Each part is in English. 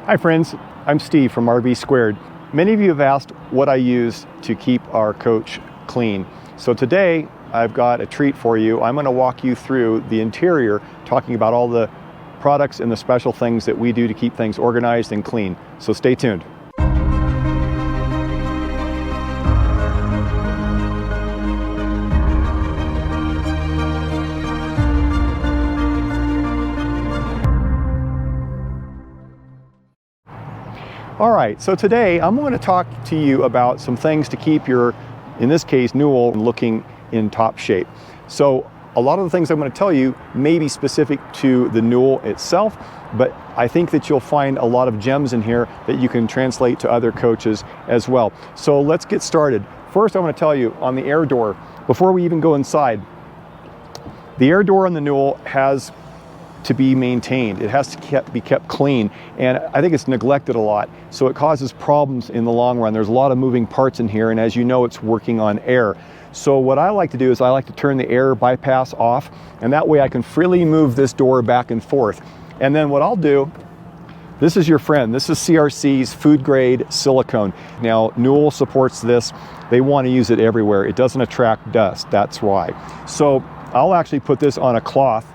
Hi friends, I'm Steve from RV Squared. Many of you have asked what I use to keep our coach clean. So today I've got a treat for you. I'm going to walk you through the interior, talking about all the products and the special things that we do to keep things organized and clean. So stay tuned. All right, so today I'm going to talk to you about some things to keep your, in this case, Newell, looking in top shape. So a lot of the things I'm going to tell you may be specific to the Newell itself, but I think that you'll find a lot of gems in here that you can translate to other coaches as well. So let's get started. First, I'm going to tell you on the air door, before we even go inside, the air door on the Newell has to be maintained. It has to be kept clean, and I think it's neglected a lot, so it causes problems in the long run. There's a lot of moving parts in here, and as you know, it's working on air. So what I like to do is I like to turn the air bypass off, and that way I can freely move this door back and forth. And then what I'll do, this is your friend. This is CRC's food grade silicone. Now, Newell supports this. They want to use it everywhere. It doesn't attract dust, that's why. So I'll actually put this on a cloth,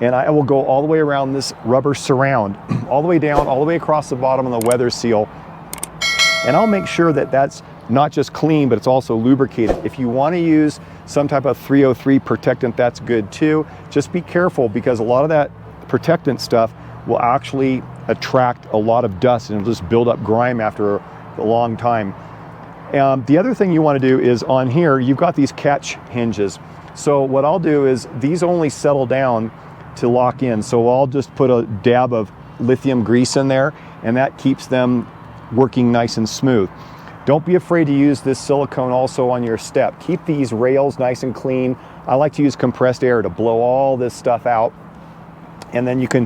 and I will go all the way around this rubber surround, all the way down, all the way across the bottom of the weather seal. And I'll make sure that that's not just clean, but it's also lubricated. If you want to use some type of 303 protectant, that's good too. Just be careful, because a lot of that protectant stuff will actually attract a lot of dust and it'll just build up grime after a long time. The other thing you want to do is on here, you've got these catch hinges. So what I'll do is these only settle down to lock in. So I'll just put a dab of lithium grease in there, and that keeps them working nice and smooth. Don't be afraid to use this silicone also on your step. Keep these rails nice and clean. I like to use compressed air to blow all this stuff out. And then you can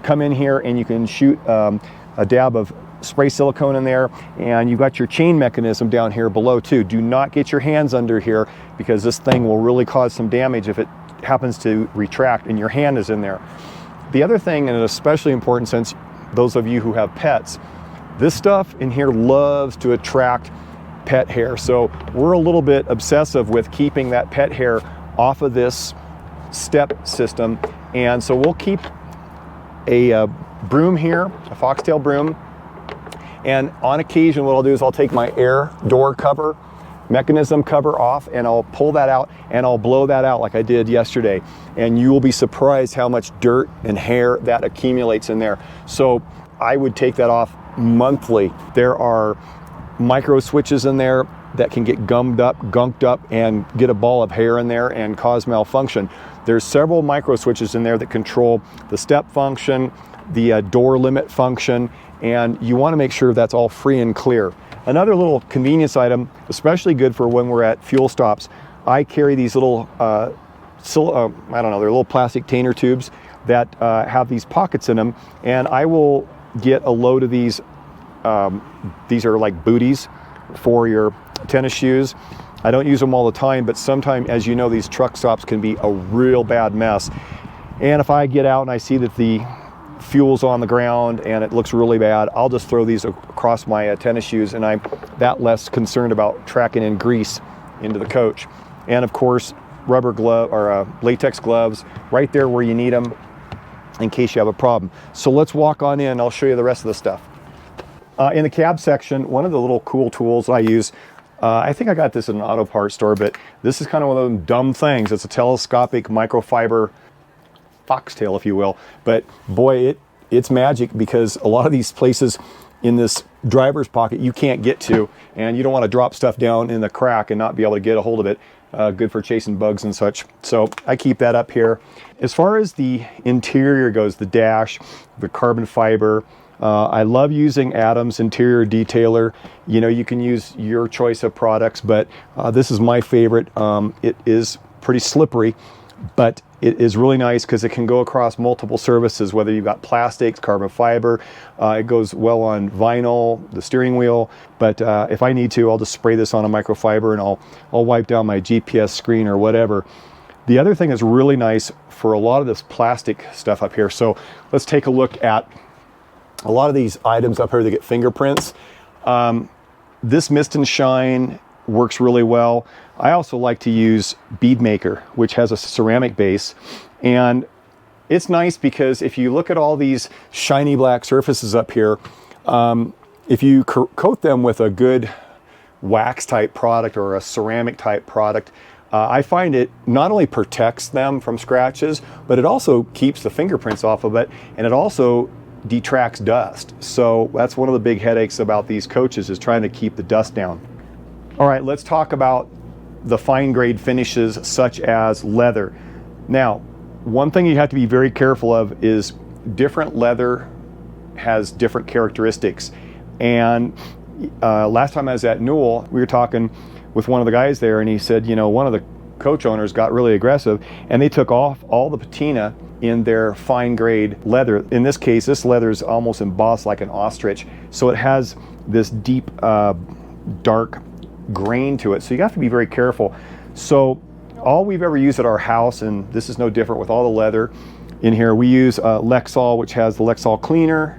come in here and you can shoot a dab of spray silicone in there, and you've got your chain mechanism down here below too. Do not get your hands under here, because this thing will really cause some damage if it happens to retract and your hand is in there. The other thing, and especially important since those of you who have pets, this stuff in here loves to attract pet hair. So we're a little bit obsessive with keeping that pet hair off of this step system. And so we'll keep a broom here, a foxtail broom. And on occasion, what I'll do is I'll take my air door cover, mechanism cover off, and I'll pull that out and I'll blow that out like I did yesterday. And you will be surprised how much dirt and hair that accumulates in there. So I would take that off monthly. There are micro switches in there that can get gummed up, gunked up, and get a ball of hair in there and cause malfunction. There's several micro switches in there that control the step function, the door limit function, and you want to make sure that's all free and clear. Another little convenience item, especially good for when we're at fuel stops, I carry these little, I don't know, they're little plastic tainer tubes that have these pockets in them, and I will get a load of these. These are like booties for your tennis shoes. I don't use them all the time, but sometimes, as you know, these truck stops can be a real bad mess. And if I get out and I see that the fuel's on the ground and it looks really bad, I'll just throw these across my tennis shoes, and I'm that less concerned about tracking in grease into the coach. And of course, rubber glove or latex gloves right there where you need them in case you have a problem. So let's walk on in. I'll show you the rest of the stuff. In the cab section, one of the little cool tools I use, I think I got this in an auto parts store, but this is kind of one of those dumb things. It's a telescopic microfiber foxtail, if you will. But boy, it's magic, because a lot of these places in this driver's pocket you can't get to, and you don't want to drop stuff down in the crack and not be able to get a hold of it. Good for chasing bugs and such. So I keep that up here. As far as the interior goes, the dash, the carbon fiber, I love using Adams Interior Detailer. You know, you can use your choice of products, but this is my favorite. It is pretty slippery, but it is really nice because it can go across multiple surfaces, whether you've got plastics, carbon fiber. It goes well on vinyl, the steering wheel, but if I need to, I'll just spray this on a microfiber and I'll wipe down my GPS screen or whatever. The other thing is really nice for a lot of this plastic stuff up here. So let's take a look at a lot of these items up here, they get fingerprints. This Mist and Shine works really well. I also like to use Bead-Maker, which has a ceramic base. And it's nice because if you look at all these shiny black surfaces up here, if you coat them with a good wax type product or a ceramic type product, I find it not only protects them from scratches, but it also keeps the fingerprints off of it, and it also detracts dust. So that's one of the big headaches about these coaches, is trying to keep the dust down. All right, let's talk about the fine grade finishes such as leather. Now, one thing you have to be very careful of is different leather has different characteristics. And last time I was at Newell, we were talking with one of the guys there, and he said, you know, one of the coach owners got really aggressive and they took off all the patina in their fine grade leather. In this case, this leather is almost embossed like an ostrich. So it has this deep, dark grain to it. So you have to be very careful. So all we've ever used at our house, and this is no different with all the leather in here, we use Lexol, which has the Lexol cleaner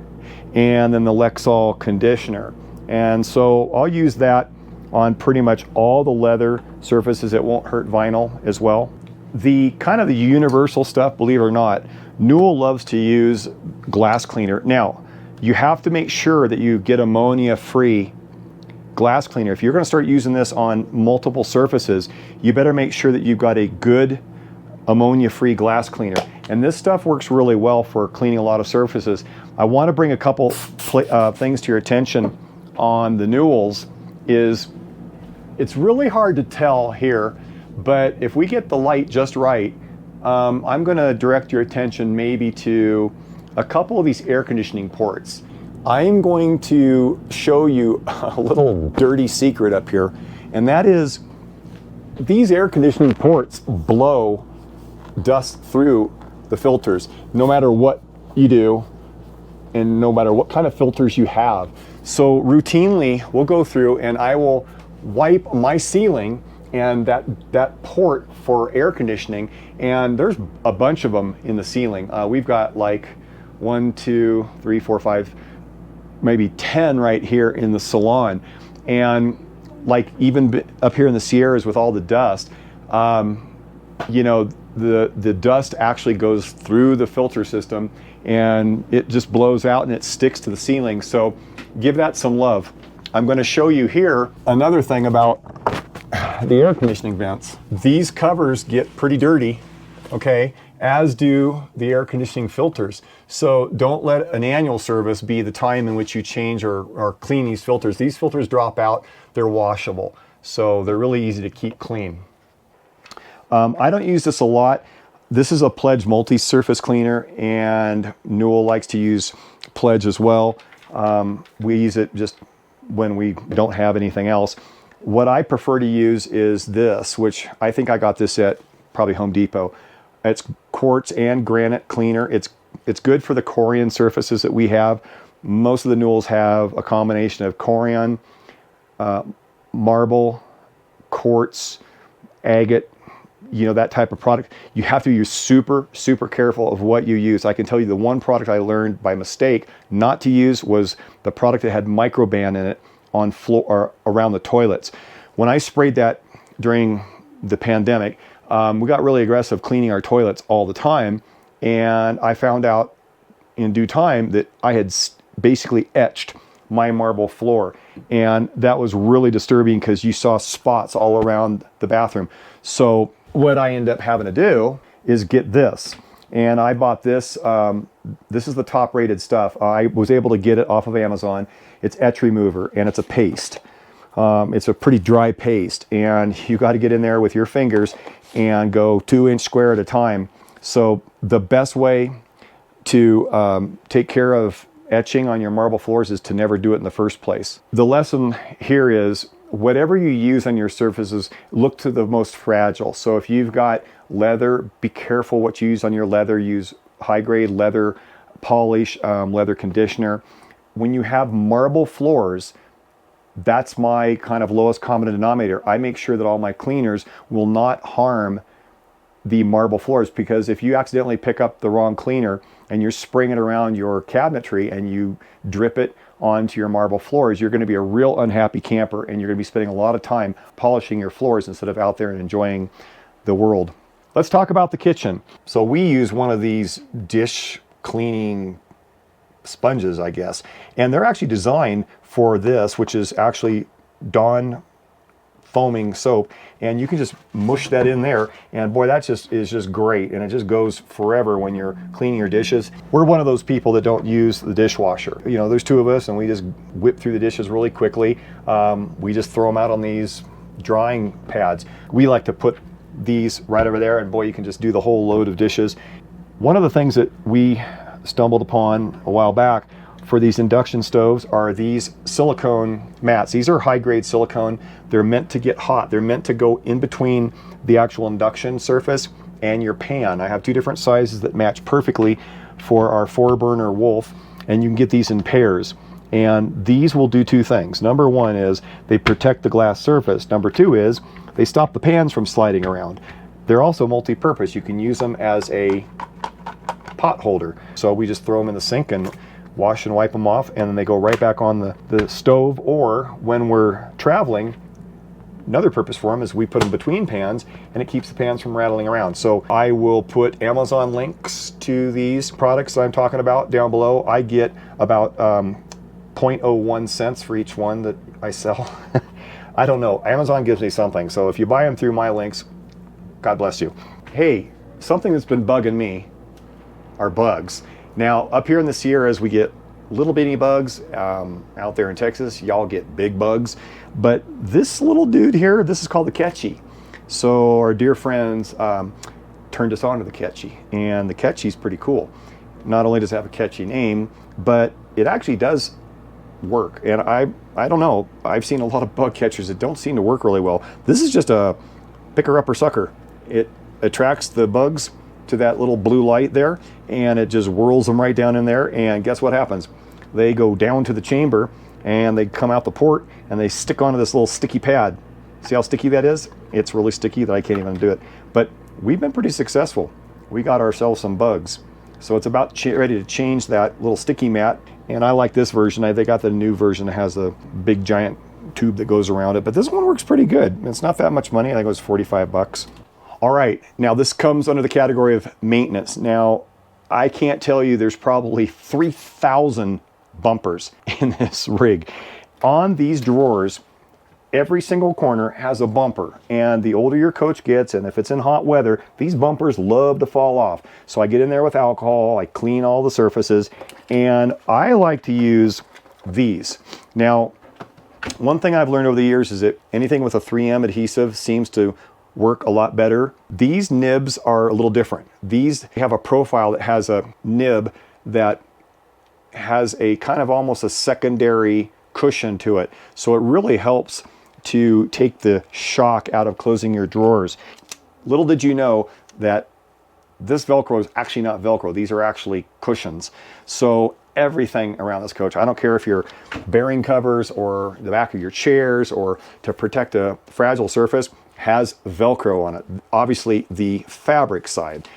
and then the Lexol conditioner. And so I'll use that on pretty much all the leather surfaces. It won't hurt vinyl as well. The kind of the universal stuff, believe it or not, Newell loves to use glass cleaner. Now, you have to make sure that you get ammonia-free glass cleaner. If you're going to start using this on multiple surfaces, you better make sure that you've got a good ammonia-free glass cleaner. And this stuff works really well for cleaning a lot of surfaces. I want to bring a couple things to your attention on the Newells. It's really hard to tell here, but if we get the light just right, I'm going to direct your attention maybe to a couple of these air conditioning ports. I'm going to show you a little dirty secret up here, and that is these air conditioning ports blow dust through the filters, no matter what you do and no matter what kind of filters you have. So routinely, we'll go through and I will wipe my ceiling and that port for air conditioning, and there's a bunch of them in the ceiling. We've got like 1, 2, 3, 4, 5, maybe 10 right here in the salon. And like even up here in the Sierras with all the dust, you know, the dust actually goes through the filter system and it just blows out and it sticks to the ceiling. So give that some love. I'm going to show you here another thing about the air conditioning vents. These covers get pretty dirty, okay, as do the air conditioning filters. So don't let an annual service be the time in which you change or clean these filters. These filters drop out, they're washable, so they're really easy to keep clean. I don't use this a lot. This is a Pledge multi-surface cleaner, and Newell likes to use Pledge as well. We use it just when we don't have anything else. What I prefer to use is this, which I think I got this at probably Home Depot. It's Quartz and Granite cleaner. It's good for the Corian surfaces that we have. Most of the Newells have a combination of Corian, marble, quartz, agate, you know, that type of product. You have to be super, super careful of what you use. I can tell you the one product I learned by mistake not to use was the product that had microban in it on floor or around the toilets. When I sprayed that during the pandemic, we got really aggressive cleaning our toilets all the time, and I found out in due time that I had basically etched my marble floor, and that was really disturbing because you saw spots all around the bathroom. So what I ended up having to do is get this, and I bought this. This is the top rated stuff. I was able to get it off of Amazon. It's etch remover, and it's a paste. It's a pretty dry paste, and you got to get in there with your fingers and go 2-inch square at a time. So the best way to take care of etching on your marble floors is to never do it in the first place. The lesson here is whatever you use on your surfaces, look to the most fragile. So if you've got leather, be careful what you use on your leather. Use high-grade leather polish, leather conditioner. When you have marble floors, that's my kind of lowest common denominator. I make sure that all my cleaners will not harm the marble floors, because if you accidentally pick up the wrong cleaner and you're spraying it around your cabinetry and you drip it onto your marble floors, you're going to be a real unhappy camper, and you're going to be spending a lot of time polishing your floors instead of out there and enjoying the world. Let's talk about the kitchen. So we use one of these dish cleaning sponges, I guess, and they're actually designed for this, which is actually Dawn foaming soap, and you can just mush that in there, and boy, that is just great, and it just goes forever when you're cleaning your dishes. We're one of those people that don't use the dishwasher. You know, there's two of us, and we just whip through the dishes really quickly. We just throw them out on these drying pads. We like to put these right over there, and boy, you can just do the whole load of dishes. One of the things that we stumbled upon a while back for these induction stoves are these silicone mats. These are high-grade silicone. They're meant to get hot. They're meant to go in between the actual induction surface and your pan. I have two different sizes that match perfectly for our 4-burner Wolf, and you can get these in pairs. And these will do two things. Number one is they protect the glass surface. Number two is they stop the pans from sliding around. They're also multi-purpose. You can use them as a pot holder. So we just throw them in the sink and wash and wipe them off, and then they go right back on the stove. Or when we're traveling, another purpose for them is we put them between pans, and it keeps the pans from rattling around. So I will put Amazon links to these products that I'm talking about down below. I get about 0.01 cents for each one that I sell. I don't know, Amazon gives me something, so if you buy them through my links, God bless you. Hey, something that's been bugging me are bugs. Now, up here in the Sierras, we get little bitty bugs. Out there in Texas, y'all get big bugs. But this little dude here, this is called the Katchy. So our dear friends turned us on to the Katchy, and the Katchy's pretty cool. Not only does it have a catchy name, but it actually does work. And I don't know, I've seen a lot of bug catchers that don't seem to work really well. This is just a picker-upper sucker. It attracts the bugs to that little blue light there, and it just whirls them right down in there, and guess what happens? They go down to the chamber, and they come out the port, and they stick onto this little sticky pad. See how sticky that is? It's really sticky that I can't even do it. But we've been pretty successful. We got ourselves some bugs. So it's about ready to change that little sticky mat, and I like this version. They got the new version that has a big giant tube that goes around it, but this one works pretty good. It's not that much money. I think it was 45 bucks. All right, now this comes under the category of maintenance. Now, I can't tell you, there's probably 3,000 bumpers in this rig. On these drawers, every single corner has a bumper, and the older your coach gets, and if it's in hot weather, these bumpers love to fall off. So I get in there with alcohol, I clean all the surfaces, and I like to use these. Now, one thing I've learned over the years is that anything with a 3M adhesive seems to work a lot better. These nibs are a little different. These have a profile that has a nib that has a kind of almost a secondary cushion to it. So it really helps to take the shock out of closing your drawers. Little did you know that this Velcro is actually not Velcro. These are actually cushions. So everything around this coach, I don't care if you're bearing covers or the back of your chairs or to protect a fragile surface, has Velcro on it. Obviously the fabric side.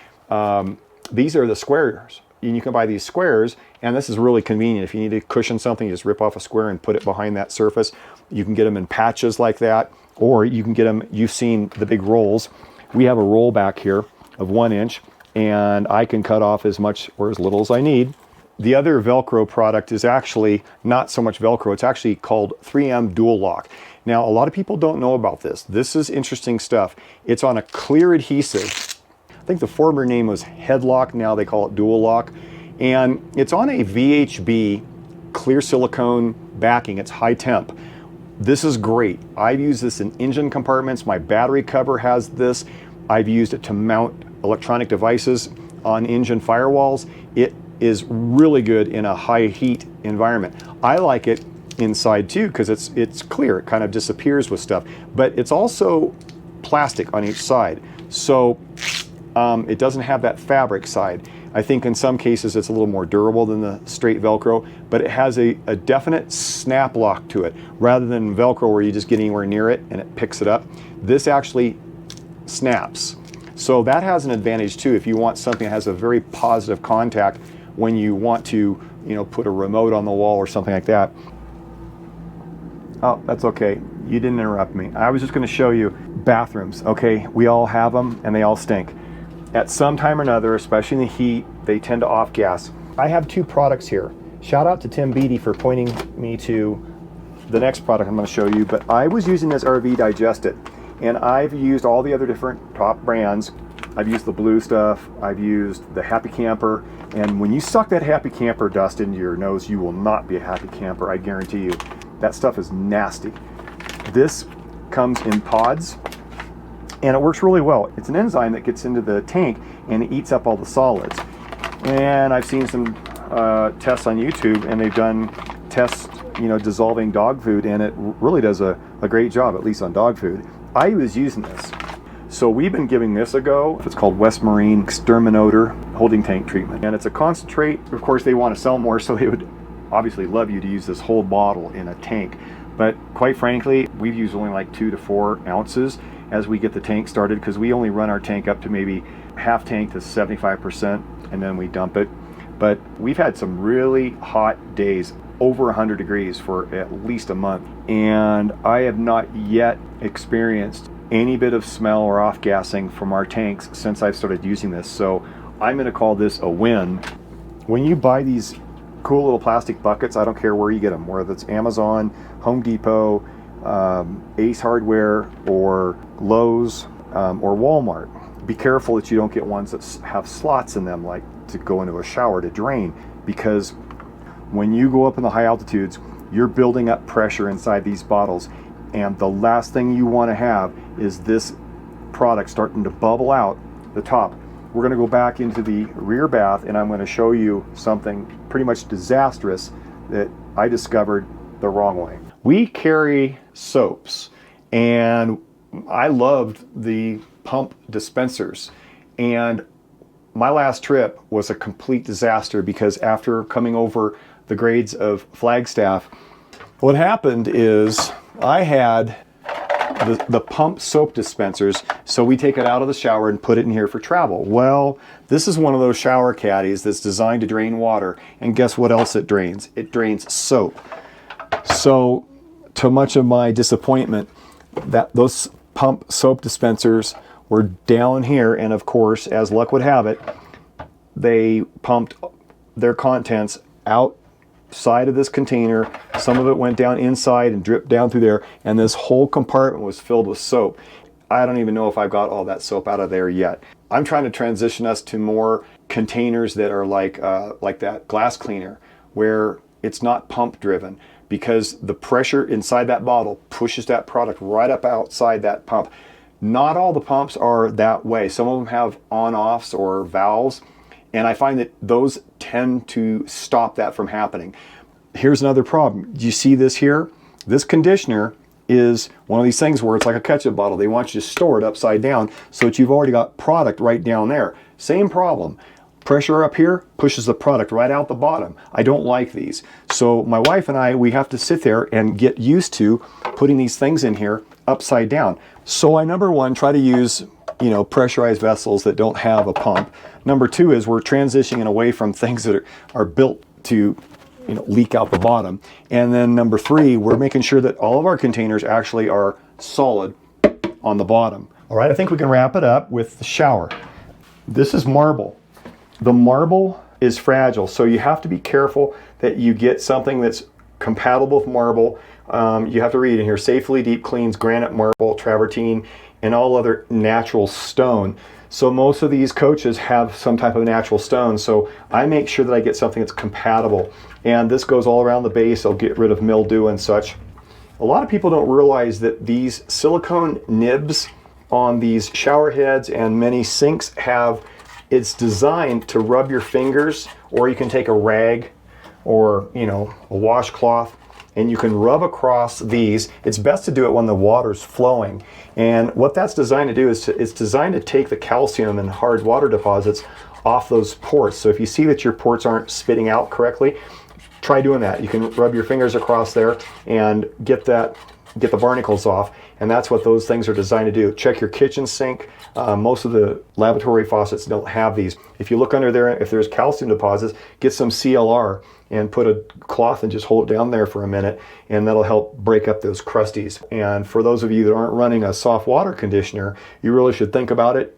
These are the squares. And you can buy these squares, and this is really convenient. If you need to cushion something, you just rip off a square and put it behind that surface. You can get them in patches like that, or you can get them, you've seen the big rolls. We have a roll back here of 1 inch, and I can cut off as much or as little as I need. The other Velcro product is actually not so much Velcro, it's actually called 3M Dual Lock. Now, a lot of people don't know about this. This is interesting stuff. It's on a clear adhesive. I think the former name was Headlock, now they call it Dual Lock. And it's on a VHB clear silicone backing. It's high temp. This is great. I've used this in engine compartments. My battery cover has this. I've used it to mount electronic devices on engine firewalls. It is really good in a high heat environment. I like it inside too because it's clear. It kind of disappears with stuff. But it's also plastic on each side. So it doesn't have that fabric side. I think in some cases it's a little more durable than the straight Velcro, but it has a definite snap lock to it. Rather than Velcro where you just get anywhere near it and it picks it up, this actually snaps. So that has an advantage too if you want something that has a very positive contact when you want to, put a remote on the wall or something like that. Oh, that's okay. You didn't interrupt me. I was just going to show you bathrooms. Okay, we all have them and they all stink. At some time or another, especially in the heat, they tend to off gas. I have two products here. Shout out to Tim Beattie for pointing me to the next product I'm going to show you, but I was using this RV Digested, and I've used all the other different top brands. I've used the blue stuff, I've used the Happy Camper, and when you suck that Happy Camper dust into your nose, you will not be a happy camper, I guarantee you. That stuff is nasty. This comes in pods, and it works really well. It's an enzyme that gets into the tank and it eats up all the solids. And I've seen some tests on YouTube, and they've done tests, dissolving dog food, and it really does a great job, at least on dog food. I was using this. So we've been giving this a go. It's called West Marine Exterminator Holding Tank Treatment. And it's a concentrate. Of course, they want to sell more, so they would obviously love you to use this whole bottle in a tank. But quite frankly, we've used only like 2 to 4 ounces as we get the tank started, because we only run our tank up to maybe half tank to 75%, and then we dump it. But we've had some really hot days, over 100 degrees for at least a month, and I have not yet experienced any bit of smell or off-gassing from our tanks since I've started using this. So I'm going to call this a win. When you buy these cool little plastic buckets, I don't care where you get them, whether it's Amazon, Home Depot, Ace Hardware, or Lowe's, or Walmart, be careful that you don't get ones that have slots in them, like to go into a shower to drain, because when you go up in the high altitudes, you're building up pressure inside these bottles, and the last thing you want to have is this product starting to bubble out the top. We're going to go back into the rear bath, and I'm going to show you something pretty much disastrous that I discovered the wrong way. We carry soaps, and I loved the pump dispensers, and my last trip was a complete disaster, because after coming over the grades of Flagstaff, what happened is I had the pump soap dispensers, so we take it out of the shower and put it in here for travel. Well, this is one of those shower caddies that's designed to drain water, and guess what else it drains? It drains soap. So, to much of my disappointment, those pump soap dispensers were down here, and of course, as luck would have it, they pumped their contents outside of this container. Some of it went down inside and dripped down through there, and this whole compartment was filled with soap. I don't even know if I've got all that soap out of there yet. I'm trying to transition us to more containers that are like that glass cleaner, where it's not pump driven, because the pressure inside that bottle pushes that product right up outside that pump. Not all the pumps are that way. Some of them have on-offs or valves, and I find that those tend to stop that from happening. Here's another problem. Do you see this here? This conditioner is one of these things where it's like a ketchup bottle. They want you to store it upside down so that you've already got product right down there. Same problem. Pressure up here pushes the product right out the bottom. I don't like these. So my wife and I, we have to sit there and get used to putting these things in here upside down. So I, number one, try to use, pressurized vessels that don't have a pump. Number two is we're transitioning away from things that are built to, leak out the bottom. And then number three, we're making sure that all of our containers actually are solid on the bottom. All right, I think we can wrap it up with the shower. This is marble. The marble is fragile, so you have to be careful that you get something that's compatible with marble. You have to read in here, safely deep cleans granite, marble, travertine, and all other natural stone. So most of these coaches have some type of natural stone, so I make sure that I get something that's compatible. And this goes all around the base. I'll get rid of mildew and such. A lot of people don't realize that these silicone nibs on these shower heads and many sinks it's designed to rub your fingers, or you can take a rag or a washcloth, and you can rub across these. It's best to do it when the water's flowing. And what that's designed to do is it's designed to take the calcium and hard water deposits off those ports. So if you see that your ports aren't spitting out correctly, try doing that. You can rub your fingers across there and get that get the barnacles off, and that's what those things are designed to do. Check your kitchen sink. Most of the lavatory faucets don't have these. If you look under there, if there's calcium deposits, get some CLR and put a cloth and just hold it down there for a minute, and that'll help break up those crusties. And for those of you that aren't running a soft water conditioner, you really should think about it.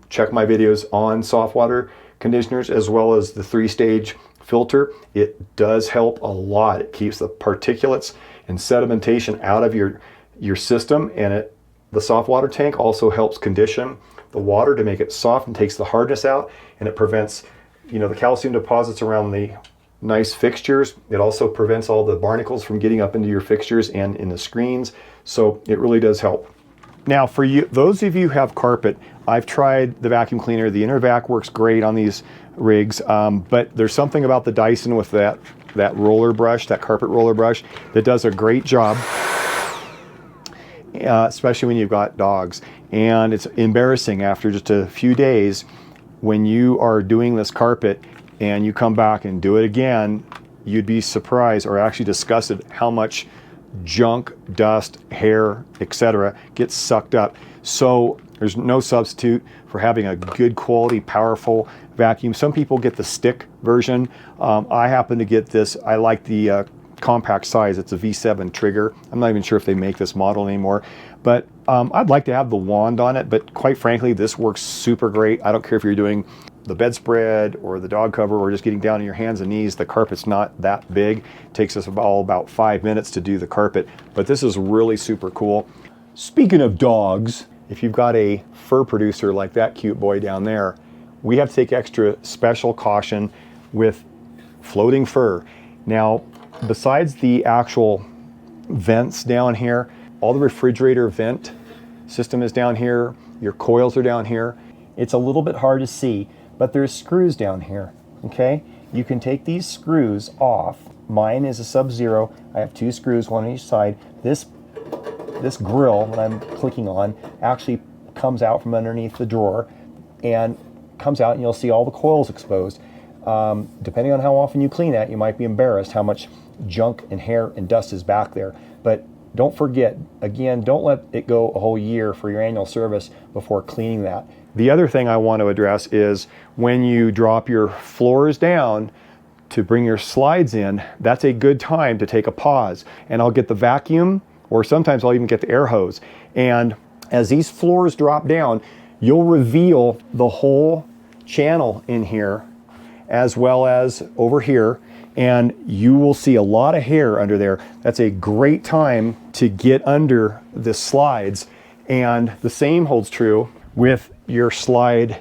Check my videos on soft water conditioners as well as the 3-stage filter. It does help a lot. It keeps the particulates and sedimentation out of your system, and the soft water tank also helps condition the water to make it soft and takes the hardness out, and it prevents, you know, the calcium deposits around the nice fixtures. It also prevents all the barnacles from getting up into your fixtures and in the screens, so it really does help. Now for you, those of you who have carpet, I've tried the vacuum cleaner. The Intervac works great on these rigs, but there's something about the Dyson with that roller brush, that carpet roller brush, that does a great job, especially when you've got dogs. And it's embarrassing after just a few days when you are doing this carpet and you come back and do it again, you'd be surprised or actually disgusted how much junk, dust, hair, etc. gets sucked up. So there's no substitute for having a good quality, powerful vacuum. Some people get the stick version. I happen to get this. I like the compact size. It's a V7 trigger. I'm not even sure if they make this model anymore, but I'd like to have the wand on it, but quite frankly, this works super great. I don't care if you're doing the bedspread or the dog cover or just getting down on your hands and knees. The carpet's not that big. It takes us about 5 minutes to do the carpet, but this is really super cool. Speaking of dogs, if you've got a fur producer like that cute boy down there, we have to take extra special caution with floating fur. Now, besides the actual vents down here, all the refrigerator vent system is down here, your coils are down here. It's a little bit hard to see, but there's screws down here, okay? You can take these screws off. Mine is a Sub-Zero. I have 2 screws, one on each side. This grill that I'm clicking on actually comes out from underneath the drawer and comes out, and you'll see all the coils exposed. Depending on how often you clean that, you might be embarrassed how much junk and hair and dust is back there. But don't forget, again, don't let it go a whole year for your annual service before cleaning that. The other thing I want to address is when you drop your floors down to bring your slides in, that's a good time to take a pause. And I'll get the vacuum, or sometimes I'll even get the air hose. And as these floors drop down, you'll reveal the whole channel in here as well as over here, and you will see a lot of hair under there. That's a great time to get under the slides. And the same holds true with your slide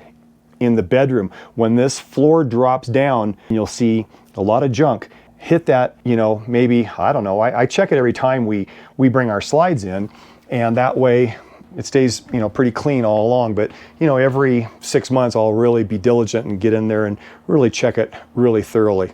in the bedroom. When this floor drops down, you'll see a lot of junk. Hit that, you know, maybe, I don't know, I check it every time we bring our slides in, and that way it stays, you know, pretty clean all along. But, you know, every 6 months I'll really be diligent and get in there and really check it really thoroughly.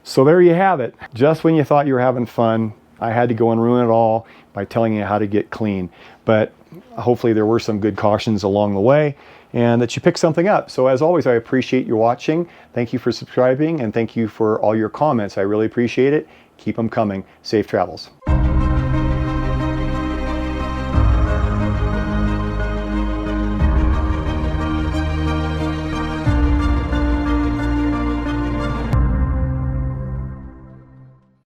So there you have it. Just when you thought you were having fun, I had to go and ruin it all by telling you how to get clean. But hopefully there were some good cautions along the way and that you picked something up. So as always, I appreciate you watching. Thank you for subscribing, and thank you for all your comments. I really appreciate it. Keep them coming. Safe travels.